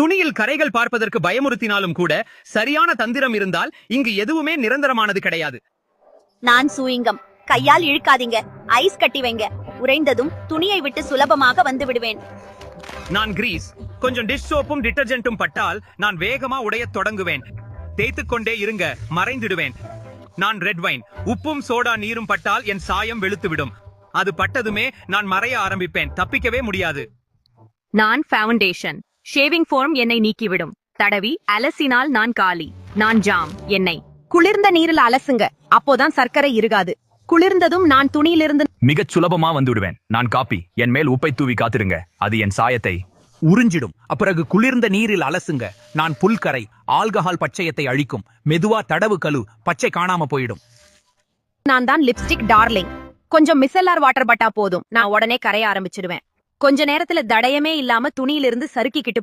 துணியில் கரைகள் பார்ப்பதற்கு பயமுறுத்தினாலும் கூட சரியான தந்திரம் இருந்தால் இங்கு எதுவுமே நிரந்தரமானது கிடையாது. நான் சூயிங்கம். கையால் இழுக்காதீங்க. ஐஸ் கட்டி வைங்க. உறைந்ததும் துணியை விட்டு சுலபமாக வந்து விடுவேன். நான் கிரீஸ். கொஞ்சம் டிஷ் சோப்பும் டிட்டர்ஜென்ட்டும் பட்டால் நான் வேகமா உடையத் தொடங்குவேன். தேய்த்துக் கொண்டே இருங்க, மறைந்திடுவேன். நான் ரெட் வைன். உப்பும் சோடா நீரும் பட்டால் என் சாயம் வெளுத்துவிடும். அது பட்டதுமே நான் மறைய ஆரம்பிப்பேன். தப்பிக்கவே முடியாது. நான் ஃபவுண்டேஷன். ஷேவிங் ஃபோம் என்னை நீக்கிவிடும். தடவி அலசினால் நான் காலி. நான் ஜாம் எண்ணெய். குளிர்ந்த நீரில் அலசுங்க. அப்போதான் சர்க்கரை இருகாது. குளிர்ந்ததும் நான் துணியிலிருந்து மிகச் சுலபமா வந்துடுவேன். நான் காப்பி. என் மேல் உப்பை தூவி காத்திருங்க. அது என் சாயத்தை உறிஞ்சிடும். பிறகு குளிர்ந்த நீரில் அலசுங்க. நான் புல்கரை. ஆல்கஹால் பச்சையத்தை அழிக்கும். மெதுவா தடவு கழு. பச்சை காணாம போயிடும். நான் தான் லிப்ஸ்டிக் டார்லிங். கொஞ்சம் மிசெல்லார் வாட்டர் பட்டா போதும். நான் உடனே கரைய ஆரம்பிச்சிடுவேன். கொஞ்ச நேரத்துல தடயமே இல்லாம துணியிலிருந்து சறுக்கிக்கிட்டு